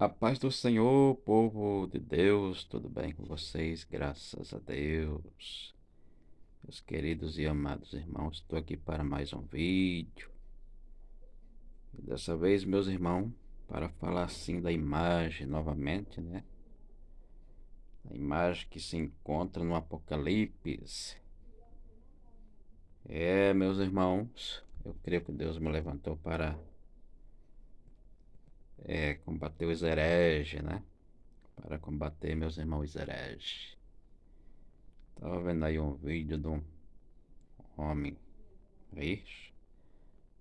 A paz do Senhor, povo de Deus, tudo bem com vocês? Graças a Deus. Meus queridos e amados irmãos, estou aqui para mais um vídeo. E dessa vez, meus irmãos, para falar assim da imagem novamente, né? A imagem que se encontra no Apocalipse. Meus irmãos, eu creio que Deus me levantou para combater os hereges, né? Para combater meus irmãos hereges. Estava vendo aí um vídeo de um homem aí,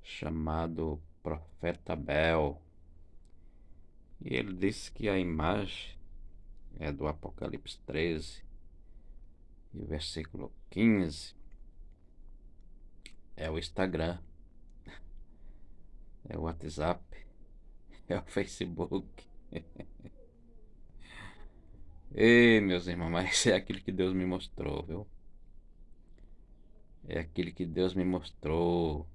chamado Profeta Bel. E ele disse que a imagem é do Apocalipse 13 e o versículo 15 é o Instagram, é o WhatsApp, é o Facebook. Ei, meus irmãos, mas é aquilo que Deus me mostrou, viu? É aquilo que Deus me mostrou.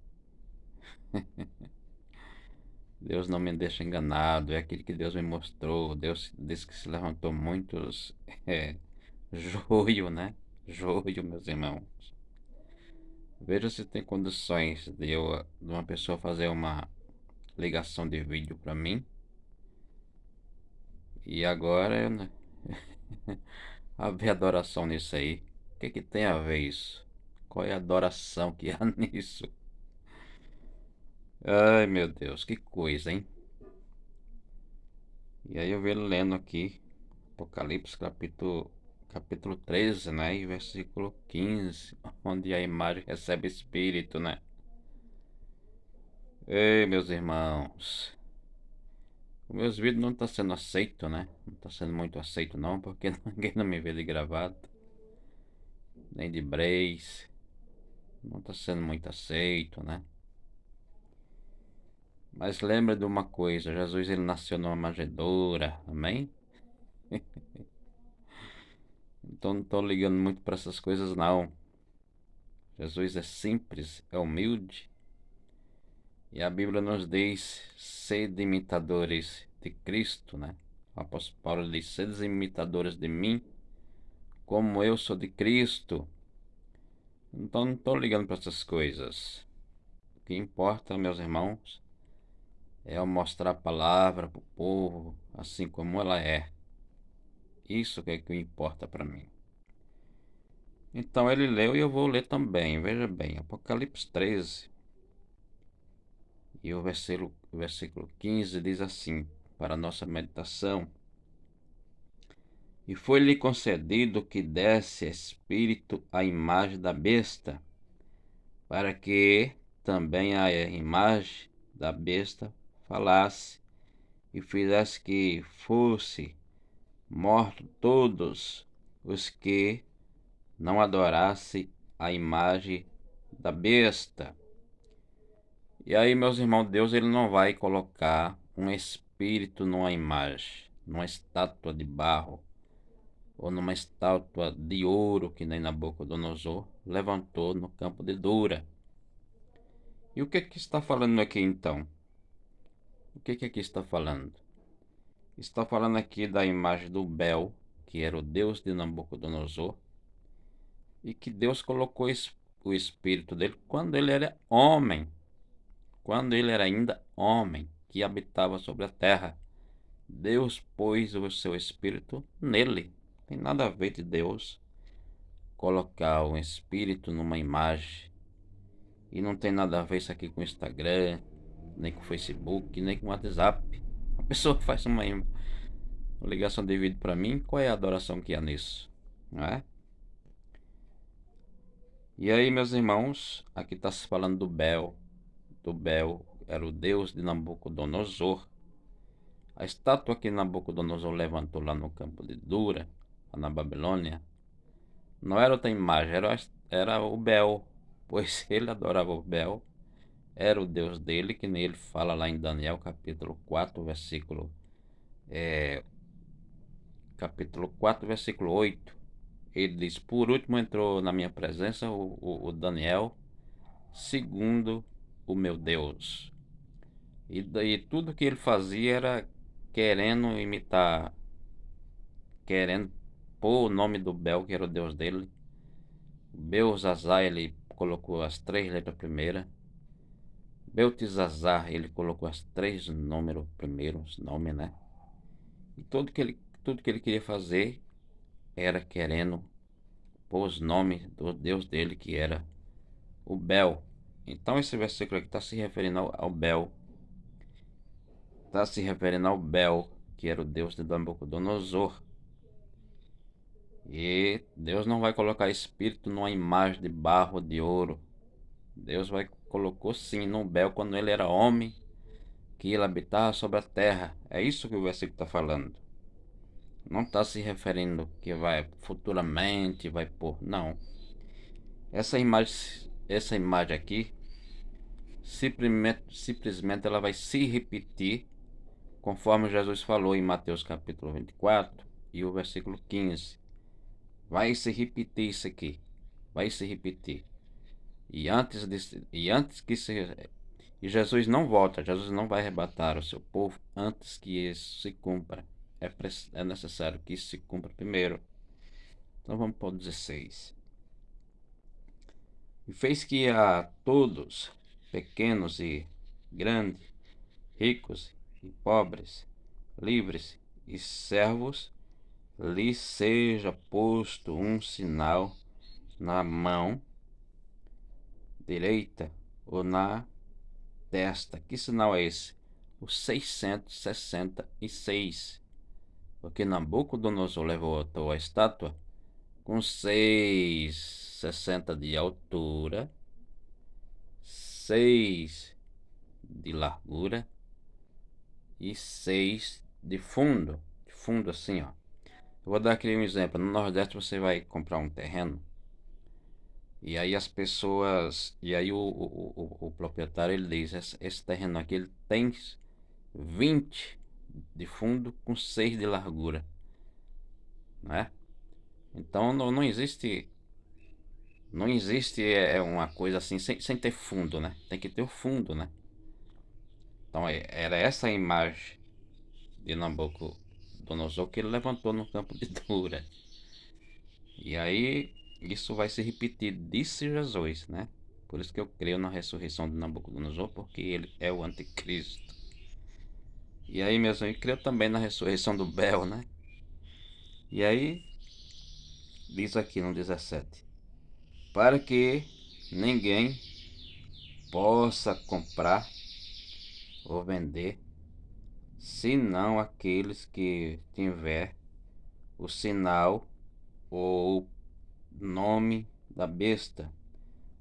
Deus não me deixa enganado, é aquilo que Deus me mostrou. Deus disse que se levantou muitos joio, né? Joio, meus irmãos. Veja se tem condições de uma pessoa fazer uma ligação de vídeo para mim. E agora, né? Haver adoração nisso aí. O que tem a ver isso? Qual é a adoração que há nisso? Ai, meu Deus, que coisa, hein? E aí eu venho lendo aqui Apocalipse capítulo 13, né? E versículo 15, onde a imagem recebe espírito, né? Ei, meus irmãos, os meus vídeos não estão sendo aceitos, né? Não está sendo muito aceito não, porque ninguém não me vê de gravado, nem de brace. Não está sendo muito aceito, né? Mas lembra de uma coisa, Jesus ele nasceu numa manjedoura, amém? Então não estou ligando muito para essas coisas não. Jesus é simples, é humilde. E a Bíblia nos diz, sede imitadores de Cristo, né? O apóstolo Paulo diz, sede imitadores de mim, como eu sou de Cristo. Então não estou ligando para essas coisas. O que importa, meus irmãos, é eu mostrar a palavra para o povo, assim como ela é. Isso que é que importa para mim. Então ele leu e eu vou ler também. Veja bem, Apocalipse 13 e o versículo 15 diz assim, para a nossa meditação. E foi-lhe concedido que desse espírito à imagem da besta, para que também a imagem da besta falasse e fizesse que fosse morto todos os que não adorassem a imagem da besta. E aí, meus irmãos, Deus ele não vai colocar um espírito numa imagem, numa estátua de barro, ou numa estátua de ouro que nem Nabucodonosor levantou no campo de Dura. E o que está falando aqui então? O que aqui está falando? Está falando aqui da imagem do Bel, que era o deus de Nabucodonosor, e que Deus colocou o espírito dele quando ele era homem, quando ele era ainda homem, que habitava sobre a terra. Deus pôs o seu espírito nele. Não tem nada a ver de Deus colocar um espírito numa imagem. E não tem nada a ver isso aqui com o Instagram, nem com o Facebook, nem com o WhatsApp. A pessoa faz uma ligação de vídeo para mim, qual é a adoração que há nisso? Não é? E aí, meus irmãos, aqui está se falando do Bel. Do Bel era o deus de Nabucodonosor. A estátua que Nabucodonosor levantou lá no campo de Dura, lá na Babilônia, não era outra imagem, era o Bel, pois ele adorava o Bel, era o Deus dele, que nem ele fala lá em Daniel capítulo 4, versículo 8. Ele diz, por último entrou na minha presença o Daniel, segundo o meu Deus. E daí tudo que ele fazia era querendo imitar, querendo pôr o nome do Bel, que era o deus dele. Belzazar, ele colocou as 3 letras primeiras. Beltesazar, ele colocou as 3 números primeiros, nome, né? E tudo que ele queria fazer era querendo pôr os nomes do deus dele, que era o Bel. Então esse versículo aqui está se referindo ao Bel. Está se referindo ao Bel, que era o deus de Nabucodonosor. E Deus não vai colocar espírito numa imagem de barro, de ouro. Deus colocou sim no Bel quando ele era homem, que ele habitava sobre a terra. É isso que o versículo está falando. Não está se referindo que vai futuramente, vai pôr. Não. Essa imagem aqui, simplesmente ela vai se repetir, conforme Jesus falou em Mateus capítulo 24 e o versículo 15. Vai se repetir isso aqui. Vai se repetir. E Jesus não volta, Jesus não vai arrebatar o seu povo antes que isso se cumpra. É necessário que isso se cumpra primeiro. Então vamos para o 16. E fez que a todos, pequenos e grandes, ricos e pobres, livres e servos, lhe seja posto um sinal na mão direita ou na testa. Que sinal é esse? O 666. Porque Nabucodonosor levantou a estátua com 6,60 de altura, 6 de largura e 6 de fundo. De fundo assim, ó. Eu vou dar aqui um exemplo. No Nordeste você vai comprar um terreno. E aí as pessoas. E aí o proprietário ele diz: esse terreno aqui ele tem 20 de fundo com 6 de largura, né? Então não existe. Não existe uma coisa assim sem ter fundo, né? Tem que ter o fundo, né? Então era essa a imagem de Nabucodonosor que ele levantou no campo de Dura. E aí isso vai se repetir, disse Jesus, né? Por isso que eu creio na ressurreição de Nabucodonosor, porque ele é o anticristo. E aí, meus amigos, eu creio também na ressurreição do Bel, né? E aí, diz aqui no 17: para que ninguém possa comprar ou vender, senão aqueles que tiver o sinal ou nome da besta,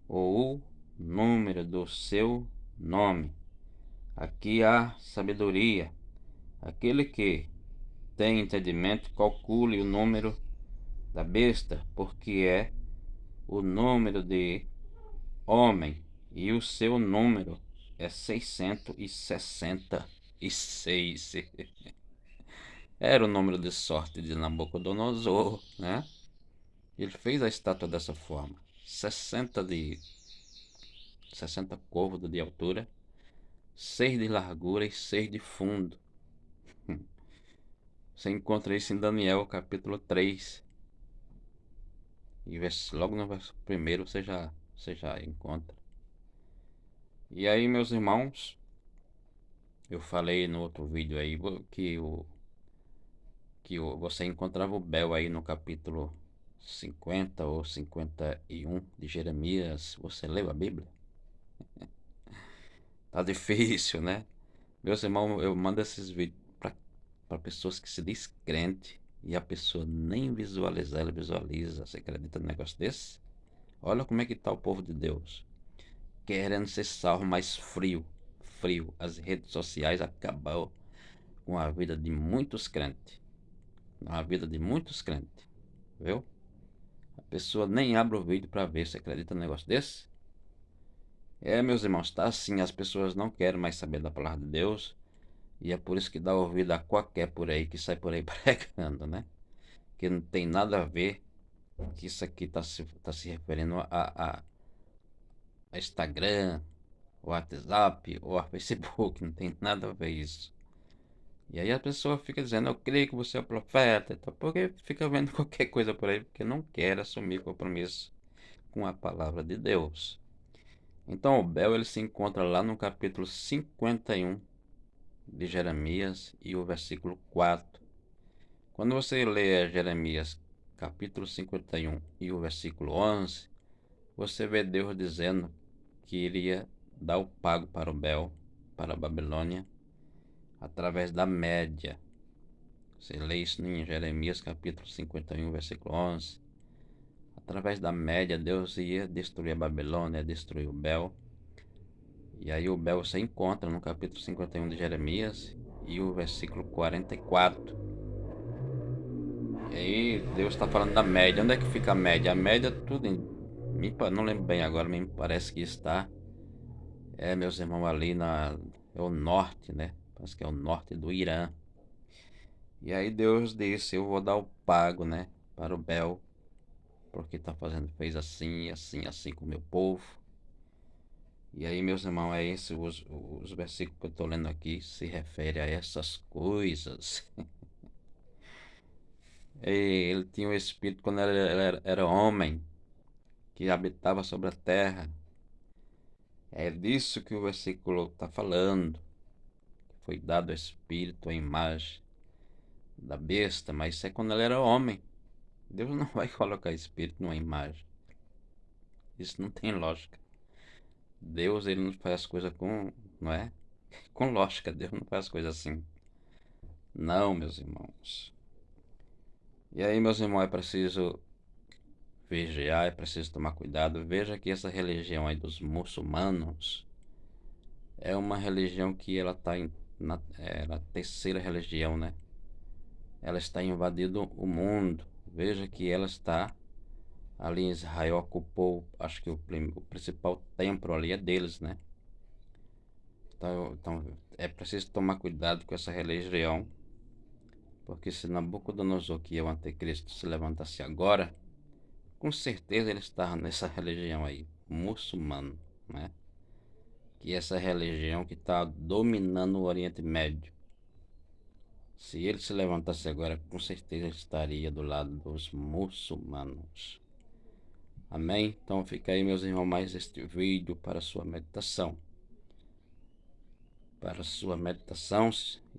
ou o número do seu nome. Aqui há sabedoria. Aquele que tem entendimento, calcule o número da besta, porque é o número de homem, e o seu número é 666. Era o número de sorte de Nabucodonosor, né? Ele fez a estátua dessa forma: 60 côvados de altura, 6 de largura e 6 de fundo. Você encontra isso em Daniel capítulo 3. E logo no verso 1 você já encontra. E aí, meus irmãos, eu falei no outro vídeo aí você encontrava o Bel aí no capítulo 50 ou 51 de Jeremias. Você leu a Bíblia? Tá difícil, né? Meus irmãos, eu mando esses vídeos para pessoas que se diz crente e a pessoa nem visualizar, ela visualiza. Você acredita num negócio desse? Olha como é que tá o povo de Deus, querendo ser salvo, mas frio, frio. As redes sociais acabou com a vida de muitos crentes, a vida de muitos crentes, viu? A pessoa nem abre o vídeo para ver. Você acredita num negócio desse? Meus irmãos, tá assim, as pessoas não querem mais saber da palavra de Deus, e é por isso que dá ouvido a qualquer por aí que sai por aí pregando, né? Que não tem nada a ver, que isso aqui tá se referindo a Instagram, o WhatsApp ou a Facebook. Não tem nada a ver isso. E aí a pessoa fica dizendo, eu creio que você é o profeta, então, porque fica vendo qualquer coisa por aí, porque não quer assumir compromisso com a palavra de Deus. Então o Bel ele se encontra lá no capítulo 51 de Jeremias e o versículo 4. Quando você lê Jeremias capítulo 51 e o versículo 11, você vê Deus dizendo que iria dar o pago para o Bel, para a Babilônia, através da média. Você lê isso em Jeremias capítulo 51, versículo 11. Através da média, Deus ia destruir a Babilônia, destruir o Bel. E aí o Bel você encontra no capítulo 51 de Jeremias e o versículo 44. E aí Deus está falando da média. Onde é que fica a média? A média tudo não lembro bem agora, me parece que está. Meus irmãos, ali é o norte, né? Parece que é o norte do Irã. E aí Deus disse, eu vou dar o pago, né? Para o Bel, porque fez assim, assim, assim com o meu povo. E aí, meus irmãos, os versículos que eu estou lendo aqui se referem a essas coisas. Ele tinha um espírito quando era homem, que habitava sobre a terra. É disso que o versículo está falando. Foi dado o espírito, a imagem da besta, mas isso é quando ele era homem. Deus não vai colocar espírito numa imagem. Isso não tem lógica. Deus, ele não faz as coisas não é? Com lógica. Deus não faz as coisas assim. Não, meus irmãos. E aí, meus irmãos, é preciso vigiar, é preciso tomar cuidado. Veja que essa religião aí dos muçulmanos é uma religião que ela está na terceira religião, né? Ela está invadindo o mundo. Veja que ela está ali em Israel, ocupou, acho que o principal templo ali é deles, né? Então é preciso tomar cuidado com essa religião, porque se Nabucodonosor, que é o anticristo, se levantasse agora, com certeza ele estava nessa religião aí, muçulmano, né? Que é essa religião que está dominando o Oriente Médio. Se ele se levantasse agora, com certeza ele estaria do lado dos muçulmanos. Amém? Então fica aí, meus irmãos, mais este vídeo para sua meditação. Para sua meditação,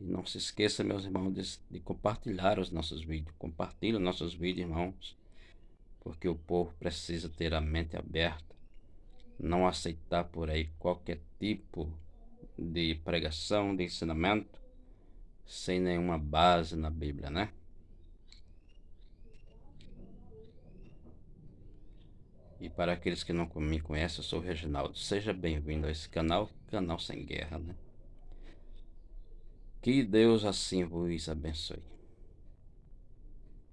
e não se esqueça, meus irmãos, de compartilhar os nossos vídeos. Compartilhe os nossos vídeos, irmãos, porque o povo precisa ter a mente aberta, não aceitar por aí qualquer tipo de pregação, de ensinamento, sem nenhuma base na Bíblia, né? E para aqueles que não me conhecem, eu sou o Reginaldo. Seja bem-vindo a esse canal, Canal Sem Guerra, né? Que Deus assim vos abençoe.